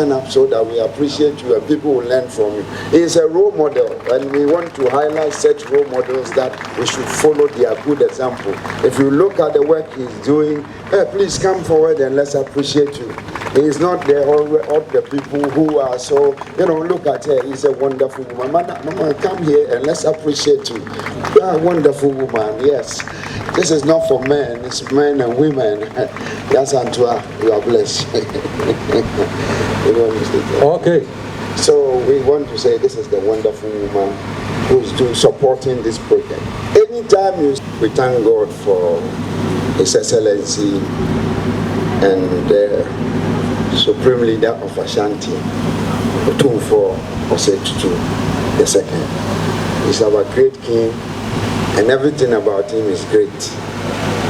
stand up so that we appreciate you and people will learn from you. He is a role model, and we want to highlight such role models that we should follow their good example. If you look at the work he's doing, please come forward and let's appreciate you. He is not all the people who are so, look at her, he's a wonderful woman. Mama, come here and let's appreciate you. You are a wonderful woman, yes. This is not for men, it's men and women. Yes, Antoine, you are blessed. Okay. So we want to say this is the wonderful woman who's supporting this project. Anytime we thank God for His Excellency and the Supreme Leader of Ashanti, Otumfuor the second. He's our great king, and everything about him is great.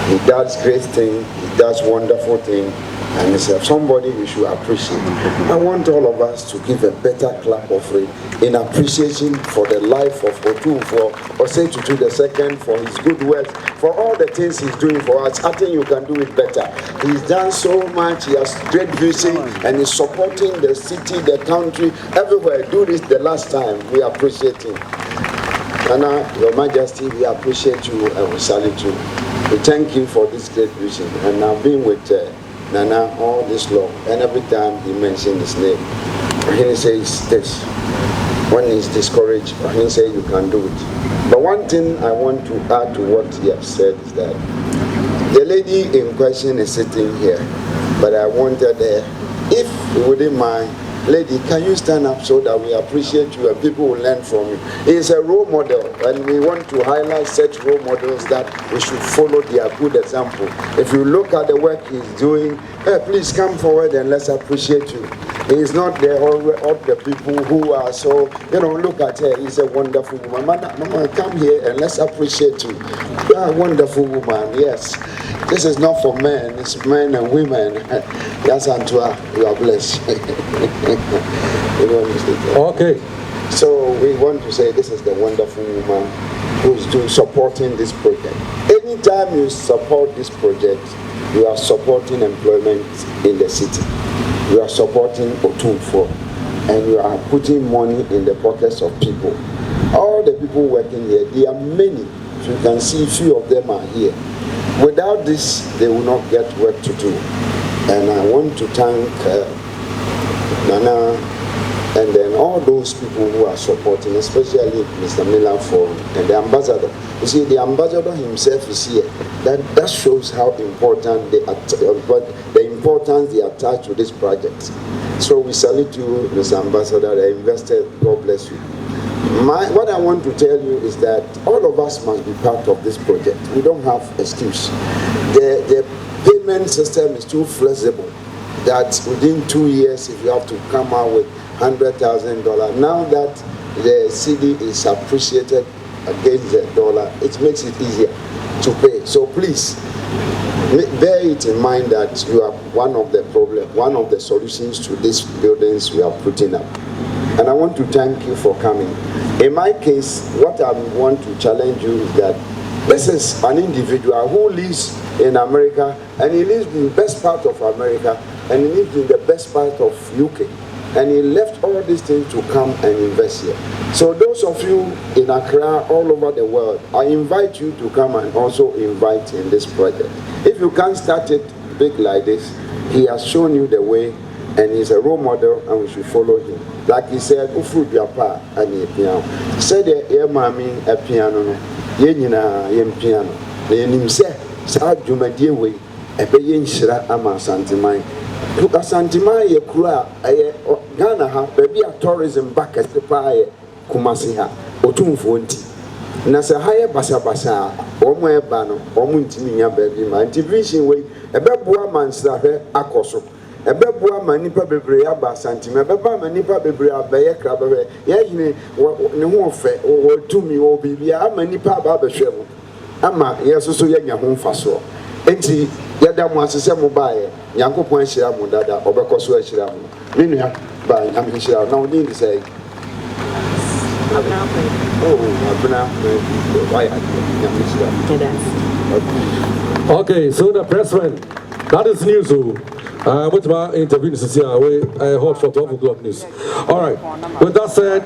He does great things, he does wonderful things, and he's somebody we should appreciate. I want all of us to give a better clap of it in appreciation for the life of Otumfuor the second, for his good work, for all the things he's doing for us. I think you can do it better. He's done so much, he has great vision, and he's supporting the city, the country, everywhere. Do this the last time. We appreciate him. Nana, Your Majesty, we appreciate you and we salute you. We thank you for this great vision. And I've been with Nana all this long, and every time he mentions his name, he says this. When he's discouraged, he says you can do it. But one thing I want to add to what he has said is that the lady in question is sitting here, but I wanted her, if you wouldn't mind, lady, can you stand up so that we appreciate you and people will learn from you? He is a role model, and we want to highlight such role models that we should follow their good example. If you look at the work he's doing, please come forward and let's appreciate you. He is not all the people who are so, look at her, he's a wonderful woman. Mama, come here and let's appreciate you. You are a wonderful woman, yes. This is not for men, it's men and women. Yes, Antoine, you are blessed. Okay. So we want to say this is the wonderful woman who's supporting this project. Anytime you support this project, you are supporting employment in the city. You are supporting Otumfuor, and you are putting money in the pockets of people. All the people working here, there are many. So you can see few of them are here. Without this, they will not get work to do. And I want to thank Nana and then all those people who are supporting, especially Mr. Miller and the ambassador. You see, the ambassador himself is here. That shows how important the importance they attach to this project. So we salute you, Mr. Ambassador, the investor. God bless you. What I want to tell you is that all of us must be part of this project. We don't have excuse. The payment system is too flexible that within 2 years, if you have to come out with $100,000, now that the CD is appreciated against the dollar, it makes it easier to pay. So please, bear it in mind that you are one of the solutions to these buildings we are putting up. And I want to thank you for coming. In my case, what I want to challenge you is that this is an individual who lives in America, and he lives in the best part of America, and he lives in the best part of UK. And he left all these things to come and invest here. So those of you in Accra, all over the world, I invite you to come and also invite in this project. If you can't start it big like this, he has shown you the way, and he's a role model, and we should follow him. Like he said, Ufu Japa and ye piano. Said ye mami a piano, ye nina ye piano. The name said, Sa Jumadie way, a bayin shira ama santimai. Look at Santimai, ye kura, a Ghana ha, baby a tourism back at the pie, Kumasi ha, Otumfuor. Nasa higher basa basa, or my bano, or muntinia baby, my division way, a babua man's akoso. A babua manipa bebrea basantima, baba manipa bebrea baya crabbe, ye no fe or to me or baby, a manipa baba shemo. Ama, yes, so young home faso. Enti, Yada Mwasisa Mobile, Yanko Point Shira Mundada, Obakosu Shiramu. Minia, by Amishira, now need to say. Okay, so the pressman, that is news. What's my interview? This is here. I hold for 12 o'clock news. All right. With that said,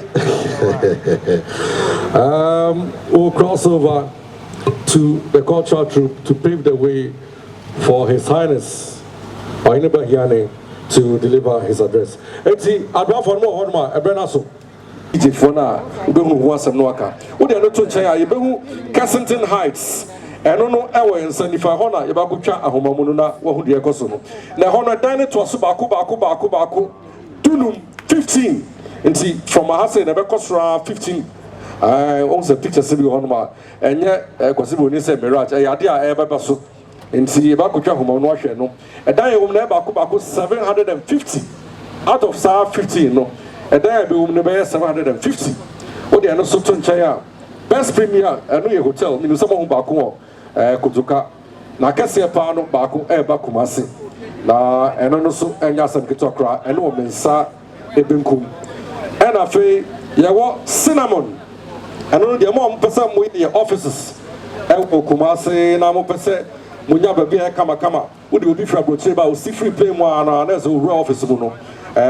we'll cross over to the cultural troop to pave the way for His Highness Ahintasemtv to deliver his address. Eti adwa for no honma ebrena so. Iti for na ubehu ho asem no aka. Wo de no to nchen a yebehu Kensington Heights. Eno no ewe nsanifa ho na yebakotwa ahomamu no na wo hu de ekoso no. Na ho no dan to so baako dunum 15. Enti from ahase na bekosra 15. Also picture se bi ho no ma enye kwasibo ni se mirage ade a ebeba so. Nti yebakotwa ahomamu no ahwe no. Edan yewum na baako 750 out of 15 no. Edan yewum na be 750. Wo de no so to nchen a best premier eno ye hotel minu sama hu baako kutuka na kese pa no baako eba Kumasi na eno no so enya sam kitokra eno o mensa ebenkum ena fe yewo cinnamon eno no de mo mpesa mo in offices o Kumasi na mo pese munya ba bia kama wo de obi fra broche ba o si free play mo ana na so ru office mu no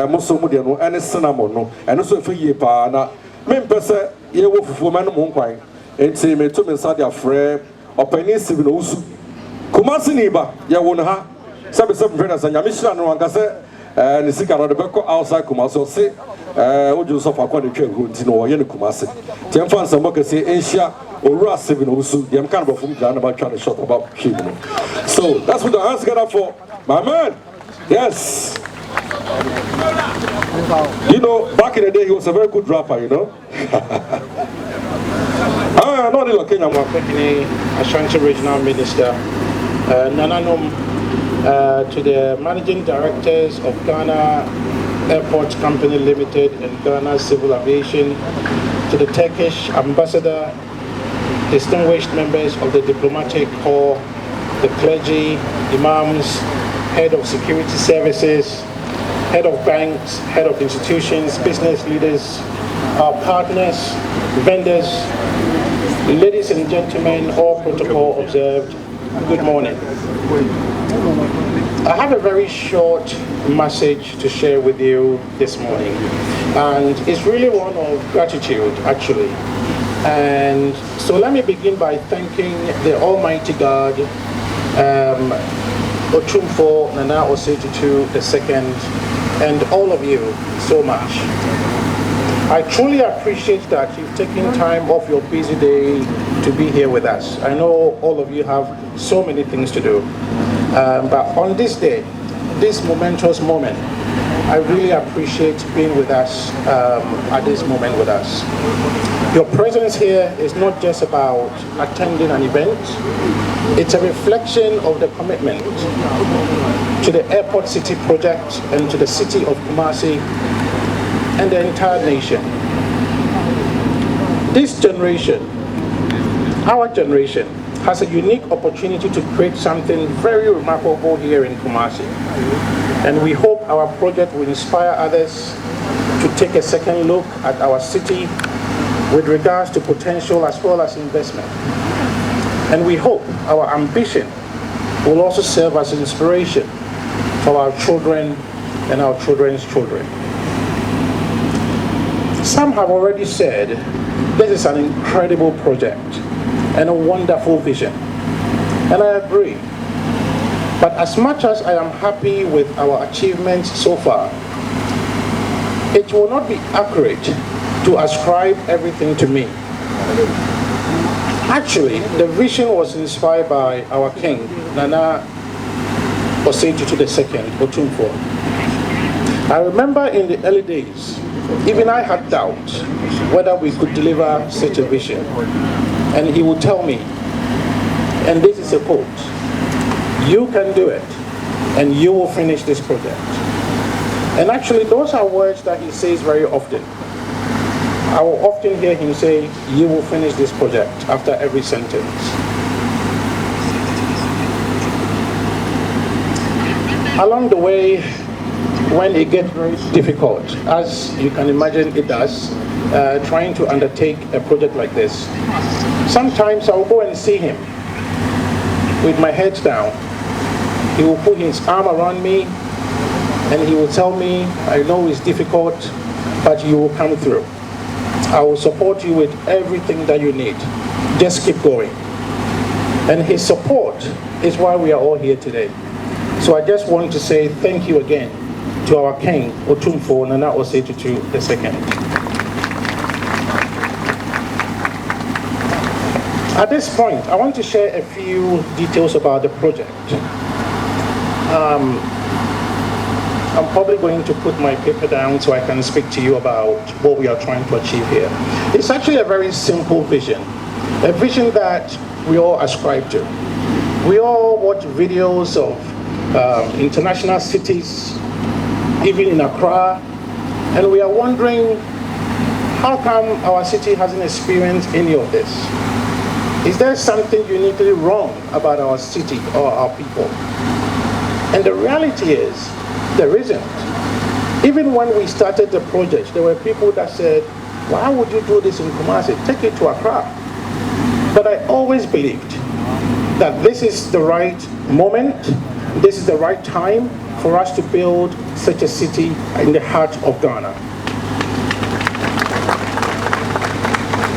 mo so mo de no ene cinnamon no eno so fe yie pa na me mpese yewo fufu ma no mo nkwan enti me to me sa dia frɛ opani sibi no usu Kumasi ni ba yewo no ha sabe friend as nyame hira no anka se ne sika no de beko outside Kumasi o se ojo so fa kwa de twa hu enti no wo ye ne Kumasi tiam fa nsam ka se enhia owura sibi no usu dem kan ba fum gana ba twa ne shot about him no. So that's what the hands together for my man. Yes, you know, back in the day he was a very good rapper, you know. No, the Kenya Company, Ashanti Regional Minister, Nananum, to the managing directors of Ghana Airport Company Limited and Ghana Civil Aviation, to the Turkish ambassador, distinguished members of the diplomatic corps, the clergy, imams, head of security services, head of banks, head of institutions, business leaders, our partners, vendors, ladies and gentlemen, all protocol observed, good morning. I have a very short message to share with you this morning, and it's really one of gratitude, actually. And so let me begin by thanking the Almighty God, Otumfuor Nana Osei-Tutu II, and all of you so much. I truly appreciate that you've taken time off your busy day to be here with us. I know all of you have so many things to do. But on this day, this momentous moment, I really appreciate being with us at this moment with us. Your presence here is not just about attending an event, it's a reflection of the commitment to the Airport City project and to the city of Kumasi and the entire nation. This generation, our generation, has a unique opportunity to create something very remarkable here in Kumasi. And we hope our project will inspire others to take a second look at our city with regards to potential as well as investment. And we hope our ambition will also serve as inspiration for our children and our children's children. Some have already said this is an incredible project and a wonderful vision, and I agree. But as much as I am happy with our achievements so far, it will not be accurate to ascribe everything to me. Actually, the vision was inspired by our king, Nana Osei-Tutu II, Otumfuor. I remember in the early days, even I had doubts whether we could deliver such a vision. And he would tell me, and this is a quote, "You can do it, and you will finish this project." And actually, those are words that he says very often. I will often hear him say, "You will finish this project," after every sentence. Along the way, when it gets very difficult, as you can imagine it does, trying to undertake a project like this, sometimes I will go and see him with my head down. He will put his arm around me and he will tell me, I know it's difficult, but you will come through. I will support you with everything that you need. Just keep going. And his support is why we are all here today. So I just want to say thank you again to our king, Otumfuor Nana Osei-Tutu II. At this point, I want to share a few details about the project. I'm probably going to put my paper down so I can speak to you about what we are trying to achieve here. It's actually a very simple vision, a vision that we all ascribe to. We all watch videos of international cities, even in Accra, and we are wondering, how come our city hasn't experienced any of this? Is there something uniquely wrong about our city or our people? And the reality is, there isn't. Even when we started the project, there were people that said, why would you do this in Kumasi? Take it to Accra. But I always believed that this is the right moment, this is the right time for us to build such a city in the heart of Ghana.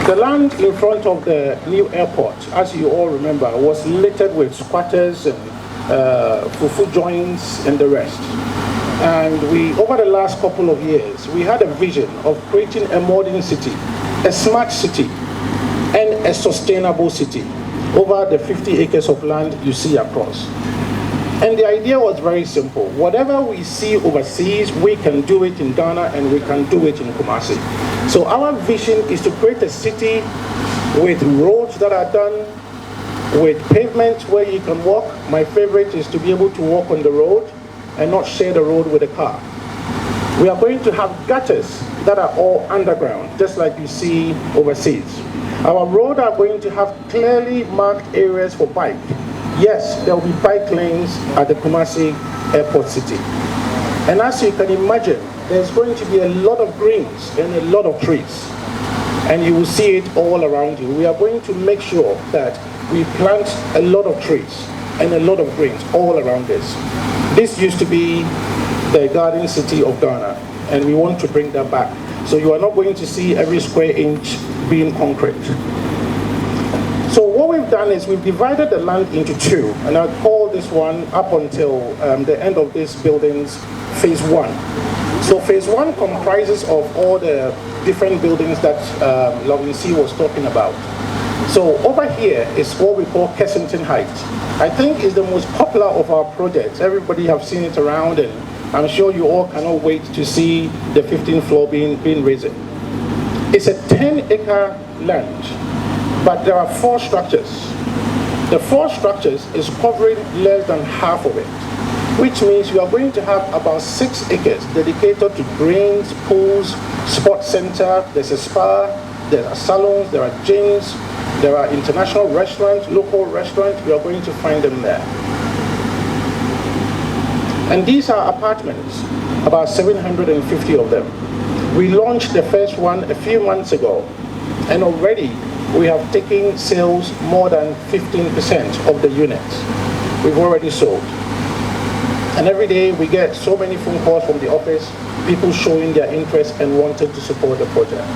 The land in front of the new airport, as you all remember, was littered with squatters and fufu joints and the rest. And over the last couple of years, we had a vision of creating a modern city, a smart city, and a sustainable city over the 50 acres of land you see across. And the idea was very simple. Whatever we see overseas, we can do it in Ghana and we can do it in Kumasi. So our vision is to create a city with roads that are done, with pavements where you can walk. My favorite is to be able to walk on the road and not share the road with a car. We are going to have gutters that are all underground, just like you see overseas. Our roads are going to have clearly marked areas for bike. Yes, there will be bike lanes at the Kumasi Airport City. And as you can imagine, there's going to be a lot of greens and a lot of trees. And you will see it all around you. We are going to make sure that we plant a lot of trees and a lot of greens all around this. This used to be the garden city of Ghana, and we want to bring that back. So you are not going to see every square inch being concrete. So what we've done is we've divided the land into two, and I'll call this one up until the end of this building's phase one. So phase one comprises of all the different buildings that Lovin C was talking about. So over here is what we call Kensington Heights. I think it's the most popular of our projects. Everybody have seen it around, and I'm sure you all cannot wait to see the 15th floor being risen. It's a 10-acre land, but there are 4 structures. The 4 structures is covering less than half of it, which means you are going to have about 6 acres dedicated to greens, pools, sports center, there's a spa, there are salons, there are gyms, there are international restaurants, local restaurants. We are going to find them there. And these are apartments, about 750 of them. We launched the first one a few months ago, and already we have taken sales more than 15% of the units we've already sold. And every day we get so many phone calls from the office, people showing their interest and wanting to support the project.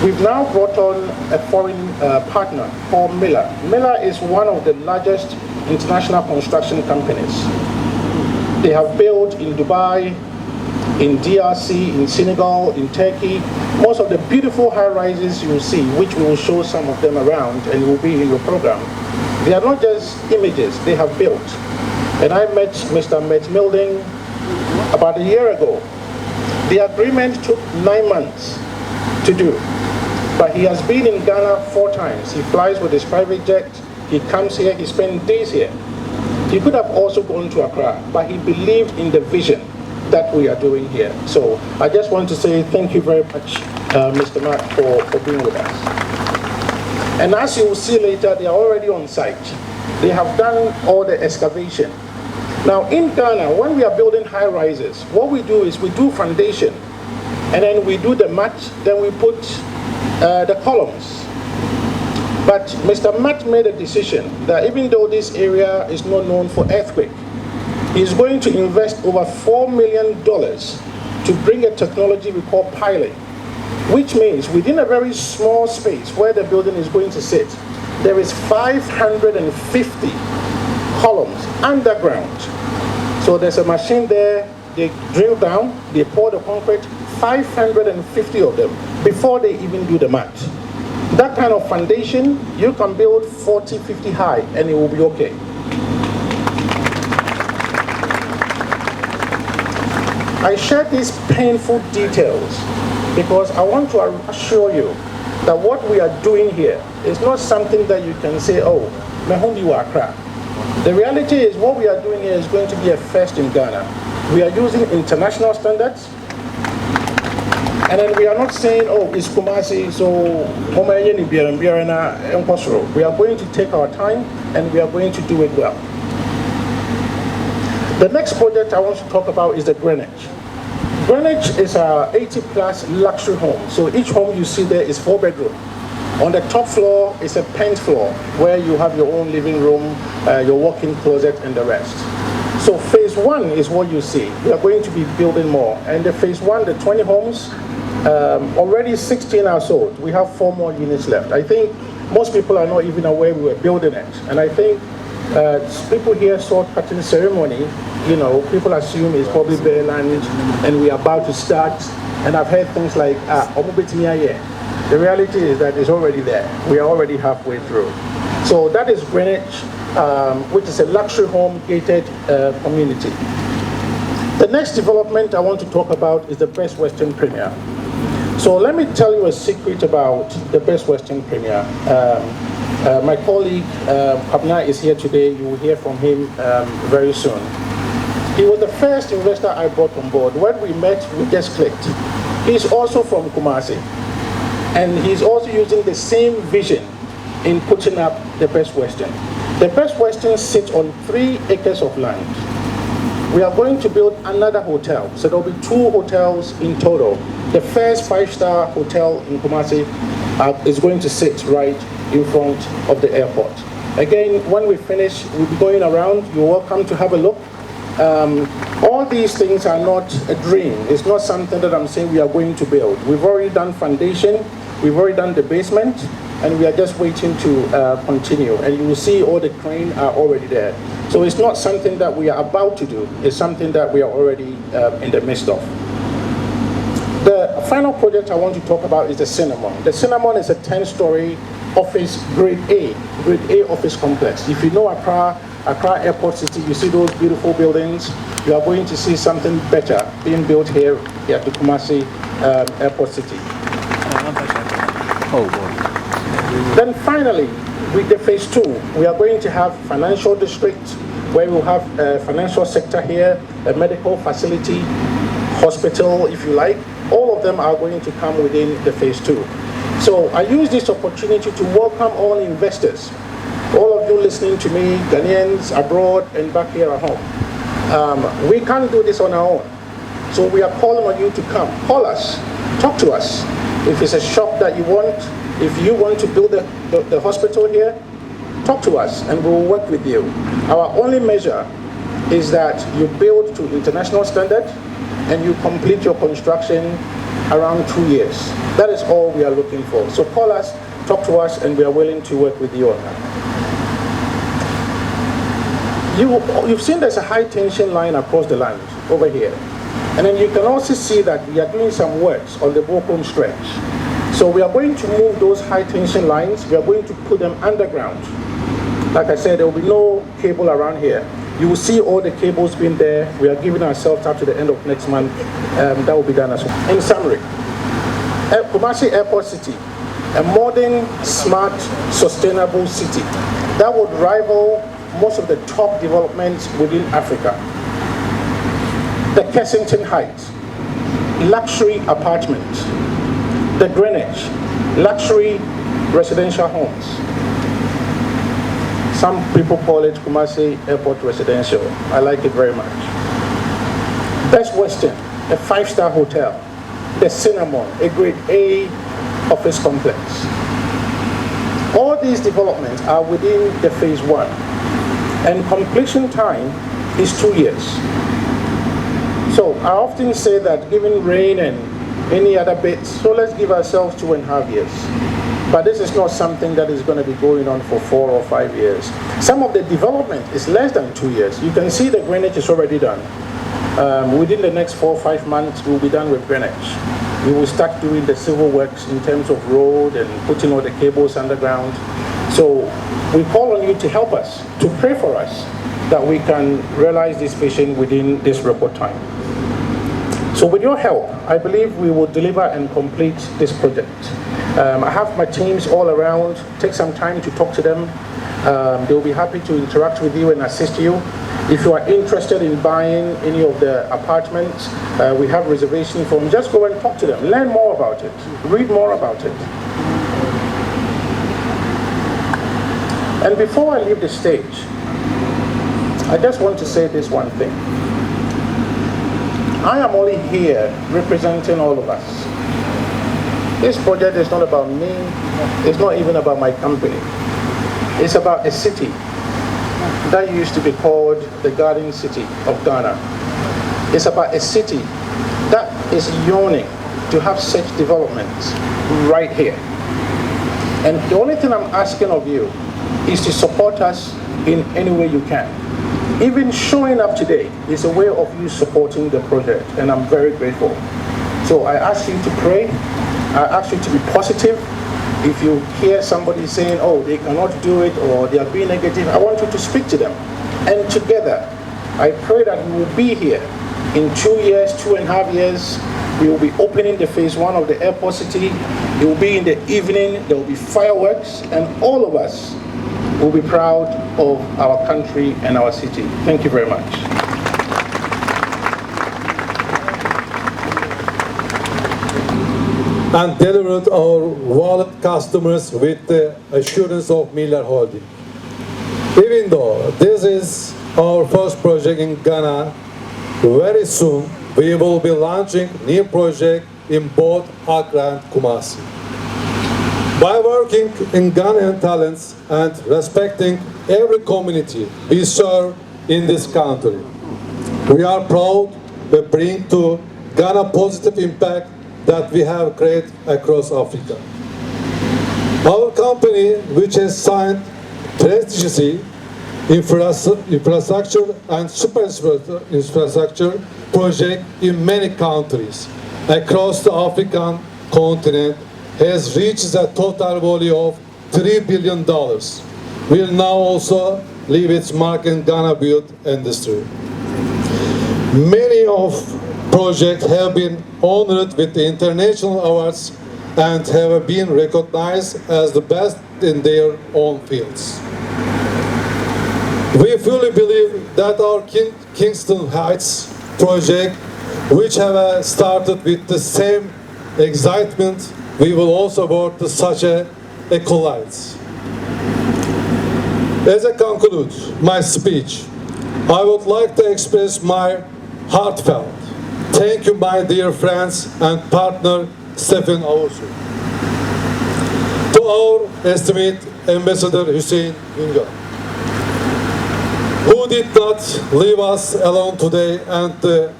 We've now brought on a foreign partner called Miller. Miller is one of the largest international construction companies. They have built in Dubai, in DRC, in Senegal, in Turkey. Most of the beautiful high-rises you will see, which we will show some of them around and will be in your program, they are not just images, they have built. And I met Mr. Milding about a year ago. The agreement took 9 months to do. But he has been in Ghana 4 times. He flies with his private jet. He comes here. He spends days here. He could have also gone to Accra, but he believed in the vision that we are doing here. So I just want to say thank you very much, Mr. Matt, for being with us. And as you will see later, they are already on site. They have done all the excavation. Now in Ghana, when we are building high rises, what we do is we do foundation, and then we do the mat, then we put the columns. But Mr. Matt made a decision that even though this area is not known for earthquake, He's going to invest over $4 million to bring a technology we call piling, which means within a very small space where the building is going to sit, there is 550 columns underground. So there's a machine there, they drill down, they pour the concrete, 550 of them, before they even do the mat. That kind of foundation, you can build 40, 50 high and it will be okay. I share these painful details because I want to assure you that what we are doing here is not something that you can say, oh, mehundi wa crap. The reality is what we are doing here is going to be a first in Ghana. We are using international standards. And then we are not saying, oh, it's Kumasi, so we are going to take our time and we are going to do it well. The next project I want to talk about is the Greenwich. Greenwich is a 80-plus luxury home. So each home you see there is 4-bedroom. On the top floor is a pent floor where you have your own living room, your walk-in closet, and the rest. So phase 1 is what you see. We are going to be building more. And the phase 1, the 20 homes, already 16 are sold. We have 4 more units left. I think most people are not even aware we were building it. And I think people here saw cutting ceremony, you know, people assume it's probably bare land and we are about to start. And I've heard things like, the reality is that it's already there. We are already halfway through. So that is Greenwich, which is a luxury home gated community. The next development I want to talk about is the Best Western Premier. So let me tell you a secret about the Best Western Premier. My colleague Pabna is here today. You will hear from him very soon. He was the first investor I brought on board. When we met, we just clicked. He's also from Kumasi. And he's also using the same vision in putting up the Best Western. The Best Western sits on 3 acres of land. We are going to build another hotel. So there'll be 2 hotels in total. The first 5-star hotel in Kumasi is going to sit right in front of the airport. Again, when we finish, we'll be going around. You're welcome to have a look. All these things are not a dream. It's not something that I'm saying we are going to build. We've already done foundation. We've already done the basement. And we are just waiting to continue. And you will see all the cranes are already there. So it's not something that we are about to do. It's something that we are already in the midst of. The final project I want to talk about is the Ceremonial. The Ceremonial is a 10-story office, grade A office complex. If you know Accra Airport City, you see those beautiful buildings. You are going to see something better being built here at the Kumasi Airport City. Oh boy. Then finally, with the phase 2, we are going to have financial district where we'll have a financial sector here, a medical facility, hospital, if you like. All of them are going to come within the phase 2. So I use this opportunity to welcome all investors, all of you listening to me, Ghanaians abroad and back here at home. We can't do this on our own. So we are calling on you to come. Call us, talk to us. If it's a shop that you want, if you want to build the hospital here, talk to us and we'll work with you. Our only measure is that you build to international standard and you complete your construction around 2 years. That is all we are looking for. So call us, talk to us, and we are willing to work with you on that. You've seen there's a high tension line across the land over here. And then you can also see that we are doing some works on the Bokum stretch. So we are going to move those high tension lines. We are going to put them underground. Like I said, there will be no cable around here. You will see all the cables being there. We are giving ourselves up to the end of next month. That will be done as well. In summary, Kumasi Airport City, a modern, smart, sustainable city that would rival most of the top developments within Africa. The Kensington Heights, luxury apartment. The Greenwich, luxury residential homes. Some people call it Kumasi Airport Residential. I like it very much. Best Western, a 5-star hotel. The Ceremonial, a grade A office complex. All these developments are within the phase 1. And completion time is 2 years. So I often say that given rain and any other bits, so let's give ourselves 2.5 years. But this is not something that is going to be going on for 4 or 5 years. Some of the development is less than 2 years. You can see the drainage is already done. Within the next 4 or 5 months, we'll be done with drainage. We will start doing the civil works in terms of road and putting all the cables underground. So we call on you to help us, to pray for us, that we can realize this vision within this record time. So with your help, I believe we will deliver and complete this project. I have my teams all around. Take some time to talk to them. They'll be happy to interact with you and assist you. If you are interested in buying any of the apartments, we have reservation forms. Just go and talk to them. Learn more about it. Read more about it. And before I leave the stage, I just want to say this one thing. I am only here representing all of us. This project is not about me. It's not even about my company. It's about a city that used to be called the Garden City of Ghana. It's about a city that is yearning to have such developments right here. And the only thing I'm asking of you is to support us in any way you can. Even showing up today is a way of you supporting the project, and I'm very grateful. So I ask you to pray. I ask you to be positive. If you hear somebody saying, oh, they cannot do it, or they are being negative, I want you to speak to them. And together, I pray that we will be here in 2 years, 2.5 years. We will be opening the phase 1 of the airport city. It will be in the evening. There will be fireworks, and all of us will be proud of our country and our city. Thank you very much. And delivered our wallet customers with the assurance of Miller Holding. Even though this is our first project in Ghana, very soon we will be launching new project in both Accra and Kumasi. By working in Ghanaian talents and respecting every community we serve in this country, we are proud to bring to Ghana positive impact that we have created across Africa. Our company, which has signed prestigious infrastructure and super infrastructure project in many countries across the African continent, has reached a total value of $3 billion. Will now also leave its mark in Ghana built industry. Many of projects have been honored with the international awards and have been recognized as the best in their own fields. We fully believe that our Kingston Heights project, which have started with the same excitement, we will also work to such a collides. As I conclude my speech, I would like to express my heartfelt thank you, my dear friends and partner, Stephen Aosu. To our esteemed Ambassador Hussein Güngör, who did not leave us alone today, and the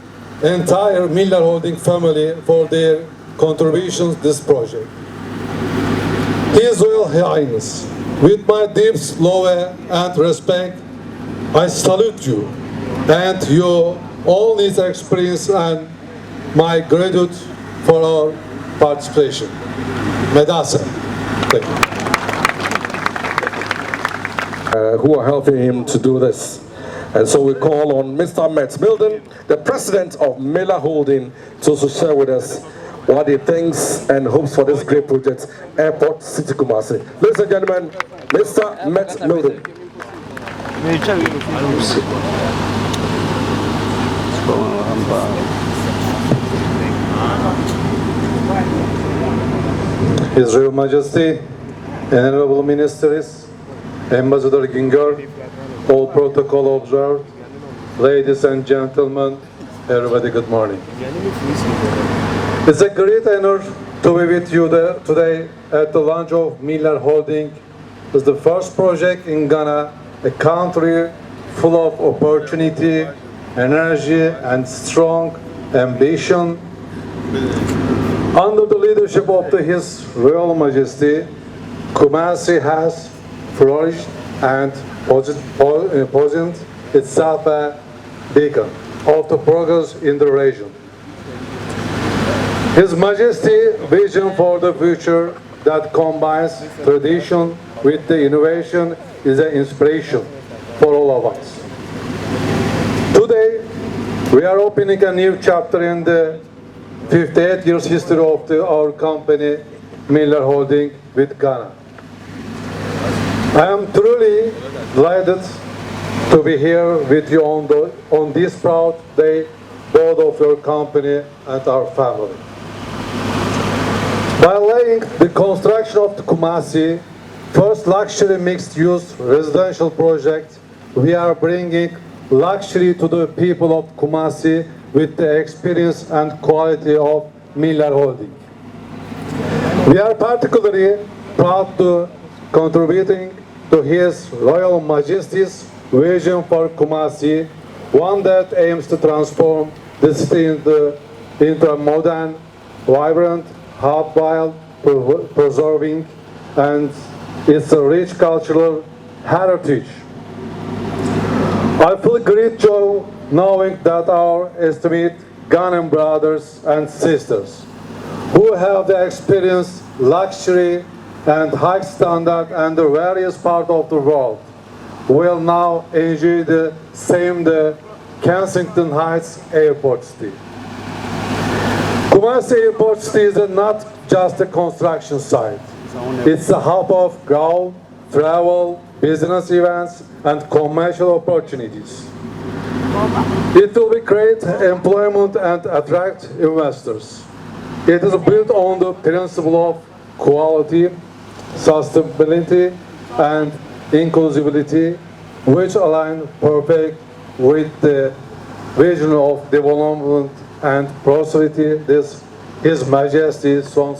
entire Miller Holding family for their contributions to this project. His Royal Highness, with my deep love and respect, I salute you and your all this experience and my gratitude for our participation. Medasa. Thank you. Who are helping him to do this. And so we call on Mr. Metz Milden, the president of Miller Holding, to also share with us what he thinks and hopes for this great project, Airport City Kumasi. Ladies and gentlemen, Mr. Metz Milden. His Royal Majesty, Honorable Ministers, Ambassador Güngör, all protocol observed, ladies and gentlemen, everybody good morning. It's a great honor to be with you today at the launch of Miller Holding. It's the first project in Ghana, a country full of opportunity, energy, and strong ambition. Under the leadership of His Royal Majesty, Kumasi has flourished and positioned itself a beacon of the progress in the region. His Majesty's vision for the future that combines tradition with the innovation is an inspiration for all of us. Today, we are opening a new chapter in the 58 years history of our company, Miller Holding, with Ghana. I am truly delighted to be here with you on this proud day, both of your company and our family. By laying the construction of the Kumasi, first luxury mixed-use residential project, we are bringing luxury to the people of Kumasi with the experience and quality of Miller Holding. We are particularly proud to contributing to His Royal Majesty's vision for Kumasi, one that aims to transform the city into a modern, vibrant hub while preserving and its rich cultural heritage. I feel great joy knowing that our esteemed Ghanaian brothers and sisters who have the experience, luxury, and high standard in the various parts of the world will now enjoy the Kensington Heights Airport City. Kumasi Airport City is not just a construction site. It's a hub of growth, travel, business events, and commercial opportunities. It will create employment and attract investors. It is built on the principle of quality, sustainability, and inclusivity, which align perfect with the vision of development and prosperity His Majesty so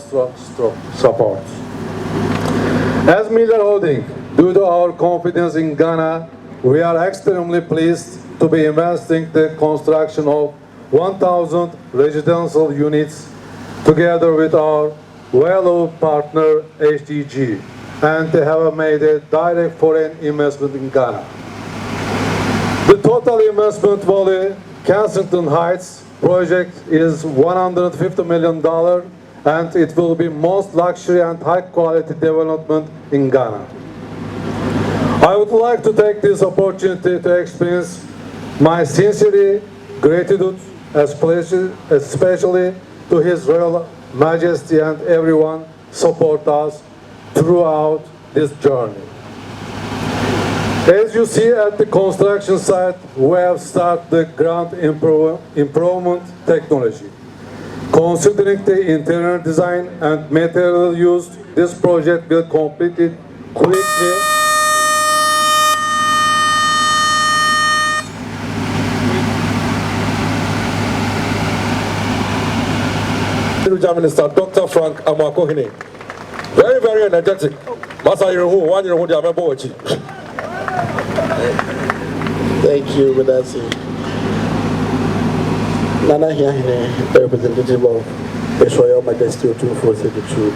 supports. As Miller Holding, due to our confidence in Ghana, we are extremely pleased to be investing the construction of 1,000 residential units together with our valued partner HDG, and they have made a direct foreign investment in Ghana. The total investment value Kensington Heights project is $150 million, and it will be most luxury and high quality development in Ghana. I would like to take this opportunity to express my sincere gratitude, especially to His Royal Majesty and everyone support us throughout this journey. As you see at the construction site, we have started the ground improvement technology. Considering the interior design and material used, this project will complete it quickly. Minister Dr. Frank Amakohene. Very, very energetic. Thank you, Vedasi. Nana here, the representative of His Royal Majesty Otumfuor II,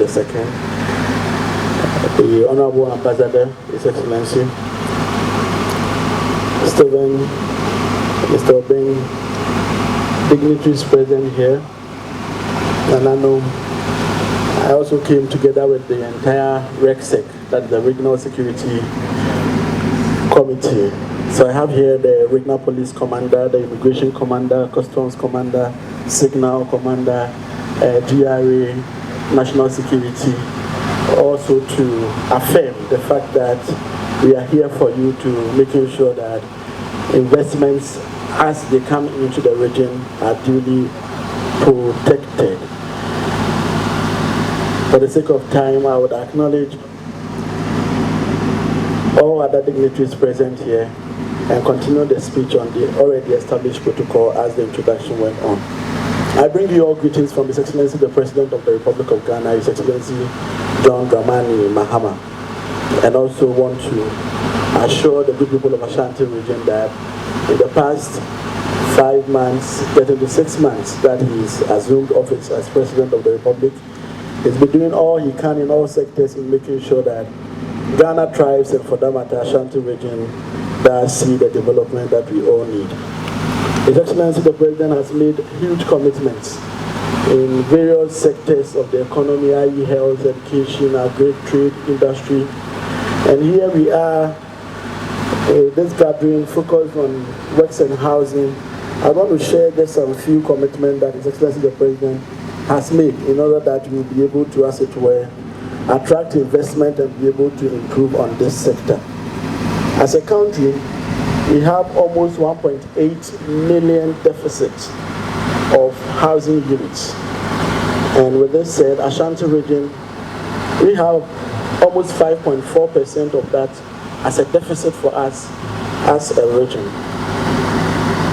the Honorable Ambassador, His Excellency, Stephen, Mr. Obeng, dignitaries present here. And I know I also came together with the entire RECSEC, that's the Regional Security Committee. So I have here the Regional Police Commander, the Immigration Commander, Customs Commander, Signal Commander, GRA, National Security, also to affirm the fact that we are here for you to making sure that investments as they come into the region are duly protected. For the sake of time, I would acknowledge all other dignitaries present here and continue the speech on the already established protocol as the introduction went on. I bring you all greetings from His Excellency the President of the Republic of Ghana, His Excellency John Dramani Mahama, and also want to assure the good people of Ashanti region that in the past 5 months, getting to 6 months that he's assumed office as President of the Republic, he's been doing all he can in all sectors in making sure that Ghana thrives, and for that matter, Ashanti region does see the development that we all need. His Excellency the President has made huge commitments in various sectors of the economy, i.e. health, education, agri-trade, industry. And here we are, this gathering focused on works and housing. I want to share just some few commitments that His Excellency the President has made in order that we will be able to, as it were, attract investment and be able to improve on this sector. As a country, we have almost 1.8 million deficit of housing units. And with this said, Ashanti region, we have almost 5.4% of that as a deficit for us as a region.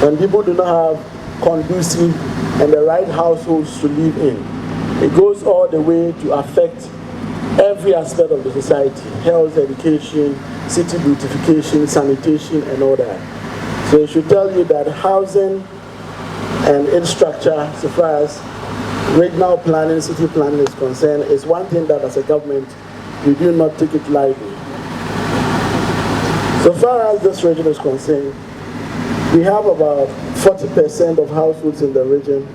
When people do not have conducive and the right households to live in, it goes all the way to affect every aspect of the society: health, education, city beautification, sanitation, and all that. So it should tell you that housing and infrastructure, so far as regional planning, city planning is concerned, is one thing that as a government, we do not take it lightly. So far as this region is concerned, we have about 40% of households in the region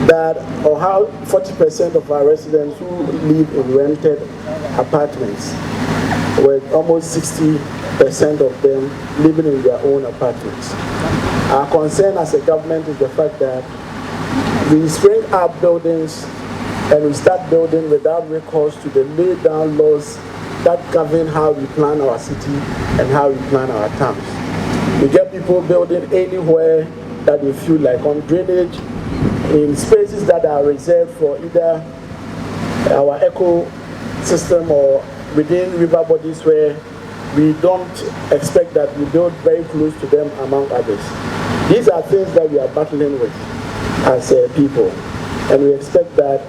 that, or how 40% of our residents who live in rented apartments, with almost 60% of them living in their own apartments. Our concern as a government is the fact that we spring up buildings and we start building without recourse to the laid down laws that govern how we plan our city and how we plan our towns. We get people building anywhere that they feel like, on drainage, in spaces that are reserved for either our ecosystem or within river bodies where we don't expect that we build very close to them, among others. These are things that we are battling with as a people, and we expect that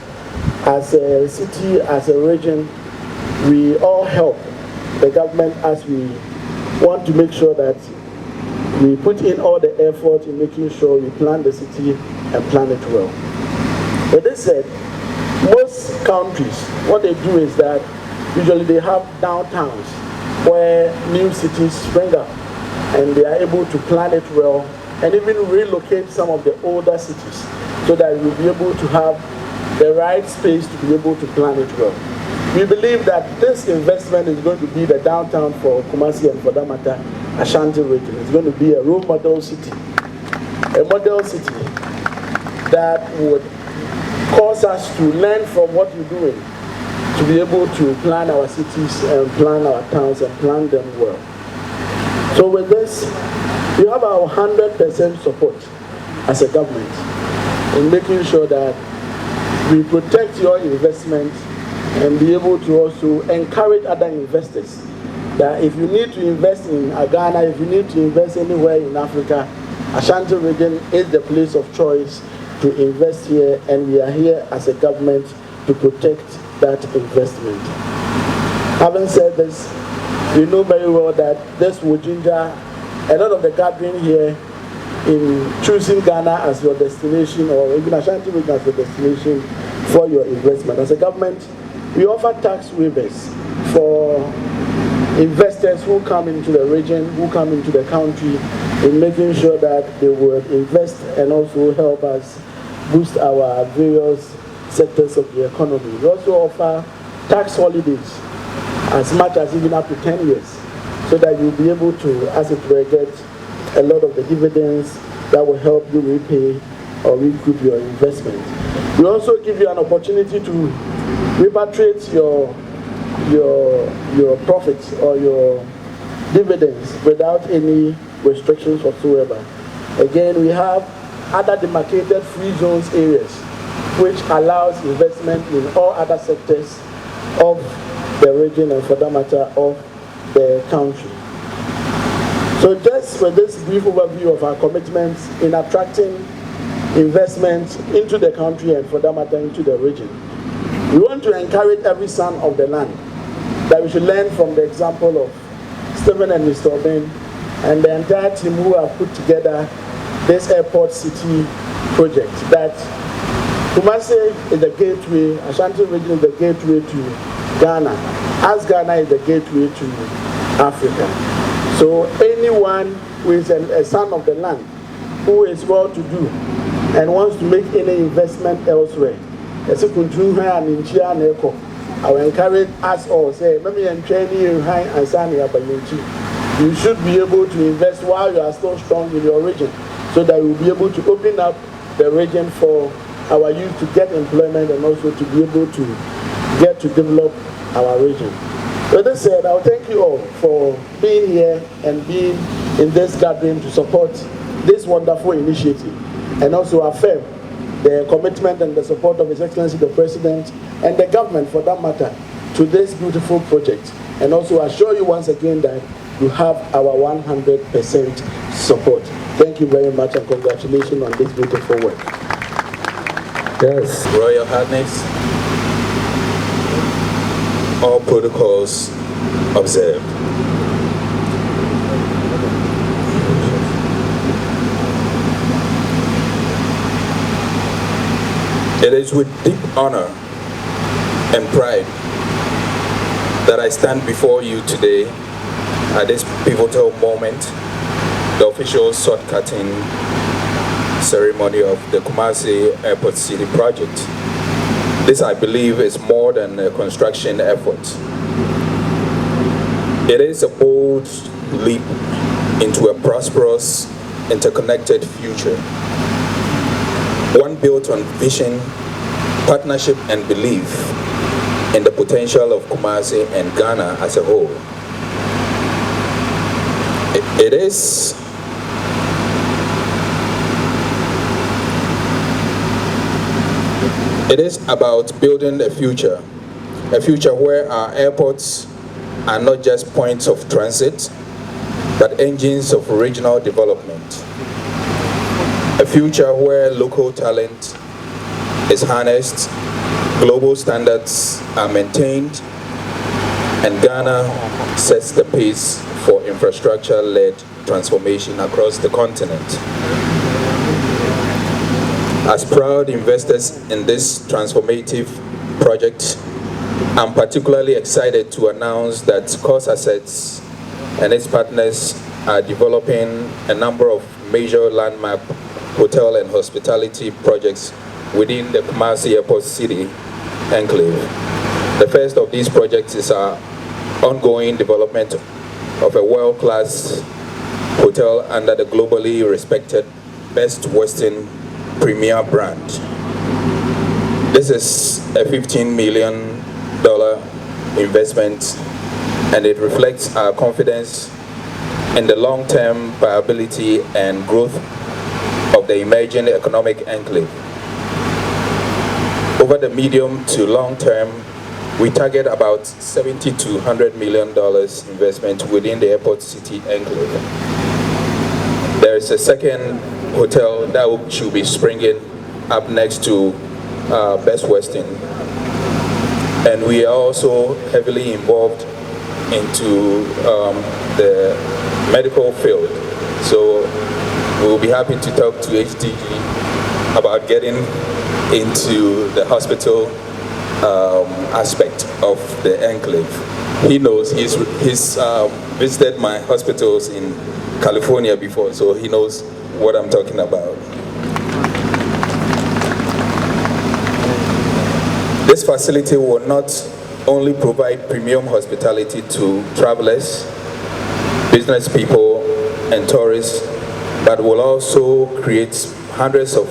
as a city, as a region, we all help the government as we want to make sure that we put in all the effort in making sure we plan the city and plan it well. With this said, most countries, what they do is that usually they have downtowns where new cities spring up, and they are able to plan it well and even relocate some of the older cities so that we'll be able to have the right space to be able to plan it well. We believe that this investment is going to be the downtown for Kumasi and, for that matter, Ashanti region. It's going to be a role model city, a model city that would cause us to learn from what you're doing, to be able to plan our cities and plan our towns and plan them well. So with this, we have our 100% support as a government in making sure that we protect your investment and be able to also encourage other investors that if you need to invest in Ghana, if you need to invest anywhere in Africa, Ashanti region is the place of choice to invest here, and we are here as a government to protect that investment. Having said this, we know very well that this will ginger a lot of the gathering here in choosing Ghana as your destination, or even Ashanti region as your destination for your investment. As a government, we offer tax waivers for investors who come into the region, who come into the country, in making sure that they would invest and also help us boost our various sectors of the economy. We also offer tax holidays as much as even up to 10 years, so that you'll be able to, as it were, get a lot of the dividends that will help you repay or recoup your investment. We also give you an opportunity to repatriate your profits or your dividends without any restrictions whatsoever. Again, we have other demarcated free zones areas which allows investment in all other sectors of the region and, for that matter, of the country. So just with this brief overview of our commitments in attracting investment into the country and, for that matter, into the region, we want to encourage every son of the land that we should learn from the example of management and Mr. Obin, and the entire team who have put together this airport city project. That Kumasi is the gateway, Ashanti region is the gateway to Ghana, as Ghana is the gateway to Africa. So anyone who is a son of the land, who is well-to-do and wants to make any investment elsewhere, I will encourage us all, say, you should be able to invest while you are still strong in your region, so that we will be able to open up the region for our youth to get employment and also to be able to get to develop our region. With that said, I'll thank you all for being here and being in this gathering to support this wonderful initiative, and also affirm the commitment and the support of His Excellency the President and the government, for that matter, to this beautiful project, and also assure you once again that you have our 100% support. Thank you very much, and congratulations on this beautiful work. Yes. Royal Highness, all protocols observed. It is with deep honor and pride that I stand before you today at this pivotal moment, the official sword-cutting ceremony of the Kumasi Airport City project. This, I believe, is more than a construction effort. It is a bold leap into a prosperous, interconnected future. One built on vision, partnership, and belief in the potential of Kumasi and Ghana as a whole. It is about building a future where our airports are not just points of transit, but engines of regional development. A future where local talent is harnessed, global standards are maintained, and Ghana sets the pace for infrastructure-led transformation across the continent. As proud investors in this transformative project, I'm particularly excited to announce that Course Assets and its partners are developing a number of major landmark hotel and hospitality projects within the Kumasi Airport City enclave. The first of these projects is our ongoing development of a world-class hotel under the globally respected Best Western Premier brand. This is a $15 million investment, and it reflects our confidence in the long-term viability and growth of the emerging economic enclave. Over the medium to long term, we target about $70 to $100 million investment within the airport city enclave. There is a second hotel that should be springing up next to Best Western, and we are also heavily involved into the medical field. So we'll be happy to talk to HTG about getting into the hospital aspect of the enclave. He knows, he's visited my hospitals in California before, so he knows what I'm talking about. This facility will not only provide premium hospitality to travelers, business people, and tourists, but will also create hundreds of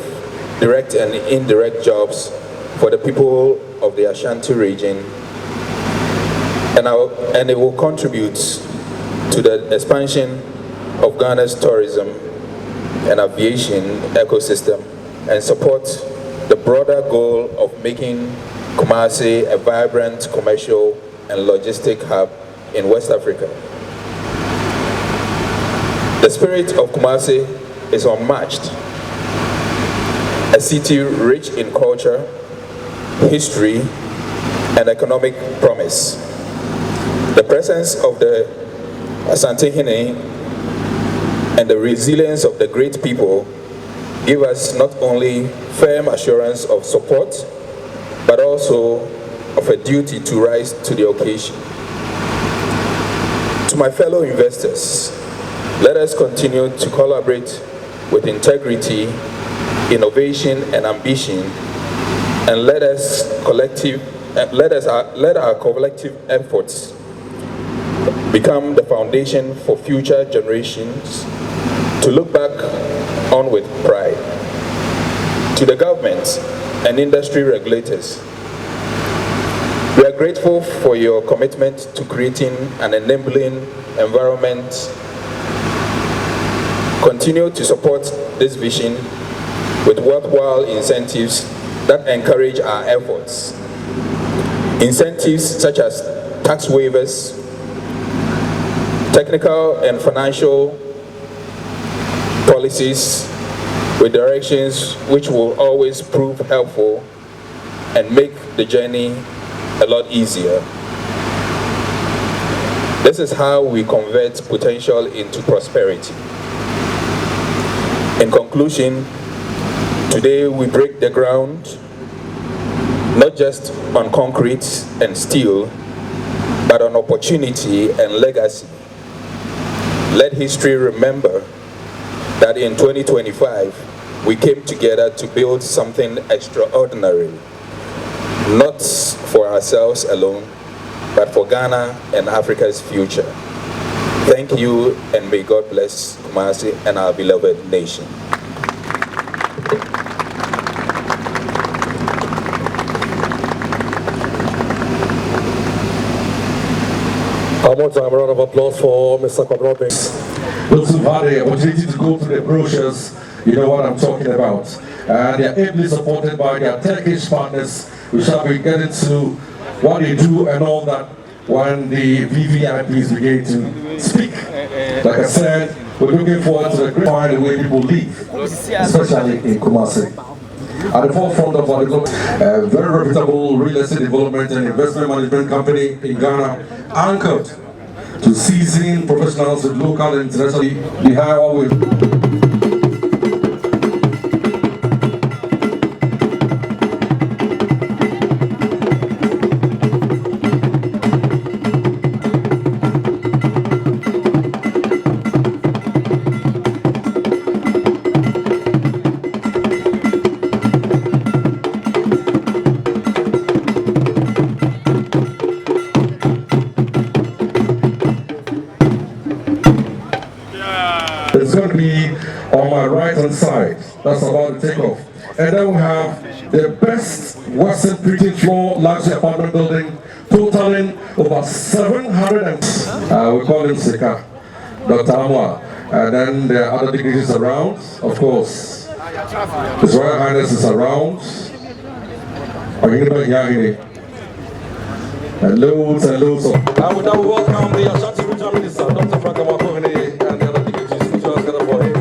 direct and indirect jobs for the people of the Ashanti region, and it will contribute to the expansion of Ghana's tourism and aviation ecosystem, and support the broader goal of making Kumasi a vibrant commercial and logistic hub in West Africa. The spirit of Kumasi is unmatched. A city rich in culture, history, and economic promise. The presence of the Asante Hene and the resilience of the great people give us not only firm assurance of support, but also of a duty to rise to the occasion. To my fellow investors, let us continue to collaborate with integrity, innovation, and ambition, and let our collective efforts become the foundation for future generations to look back on with pride. To the government and industry regulators, we are grateful for your commitment to creating an enabling environment. Continue to support this vision with worthwhile incentives that encourage our efforts. Incentives such as tax waivers, technical and financial policies with directions which will always prove helpful and make the journey a lot easier. This is how we convert potential into prosperity. In conclusion, today we break the ground not just on concrete and steel, but on opportunity and legacy. Let history remember that in 2025, we came together to build something extraordinary, not for ourselves alone, but for Ghana and Africa's future. Thank you, and may God bless Kumasi and our beloved nation. One more time, a round of applause for Mr. Quadropic. Those who've had the opportunity to go through the brochures, you know what I'm talking about. And they are ably supported by their Turkish partners. We shall be getting to what they do and all that when the VVIPs begin to speak. Like I said, we're looking forward to the great find the way people live, especially in Kumasi. At the forefront of our development, a very reputable real estate development and investment management company in Ghana, anchored to seasoned professionals with local and international. We have always. It's going to be on my right-hand side. That's about to take off. And then we have the best Western pretty floor luxury apartment building, totaling over 700 and... we call him Sika, Dr. Amwa. And then there are other dignitaries around, of course. His Royal Highness is around. And loads and loads of... I would now welcome the Ashanti Regional Minister, Dr. Frank Amakohene, and the other dignitaries which are together for him.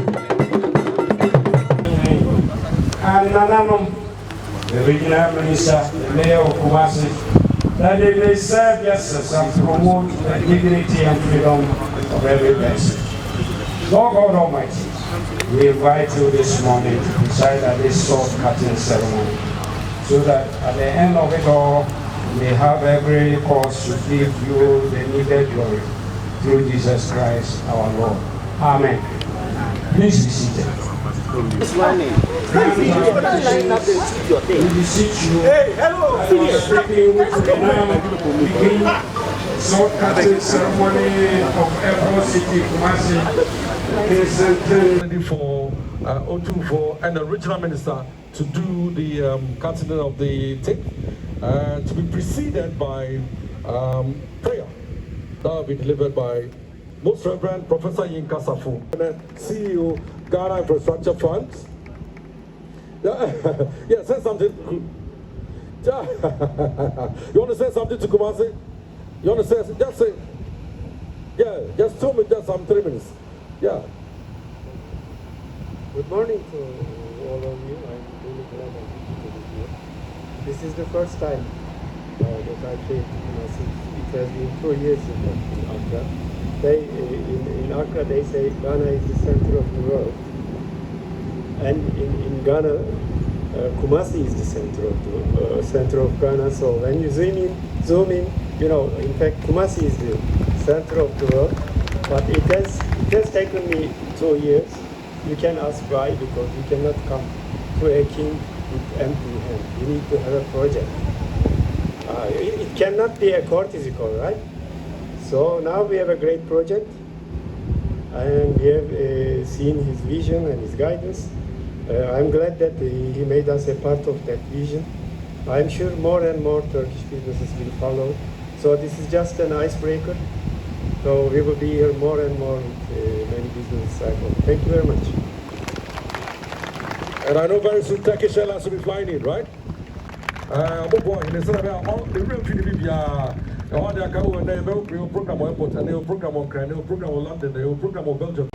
And Nananum, the Regional Minister, the Mayor of Kumasi, that they may serve justice and promote the dignity and freedom of every person. Lord God Almighty, we invite you this morning to preside at this sword cutting ceremony, so that at the end of it all, we may have every cause to give you the needed glory through Jesus Christ our Lord. Amen. Please be seated. We beseech you. Hey, hello. Begin sword cutting ceremony of Airport City, Kumasi. For Otumfuor and the regional minister to do the cutting of the tape, to be preceded by prayer that will be delivered by Most Reverend Professor Yinka Safu, CEO Ghana Infrastructure Fund. Yeah, say something. You want to say something to Kumasi? You want to say, just say, yeah, just 2 minutes, just 3 minutes. Yeah. Good morning to all of you. I'm really glad I'm here. This is the first time that I came to Kumasi. It has been 2 years ago in Accra. In Accra they say Ghana is the center of the world. And in Ghana, Kumasi is the center of Ghana. So when you zoom in, in fact, Kumasi is the center of the world. But it has taken me 2 years. You can ask why, because you cannot come to a king with empty hand. You need to have a project. It cannot be a courtesy call, right? So now we have a great project, and we have seen his vision and his guidance. I'm glad that he made us a part of that vision. I'm sure more and more Turkish businesses will follow. So this is just an icebreaker. So we will be here more and more with many businesses. Thank you very much. And I know very soon Turkish Airlines will be flying in, right? The real Libya, all the program on airport, and they will program on Ukraine, they will program on London, they will program on Belgium.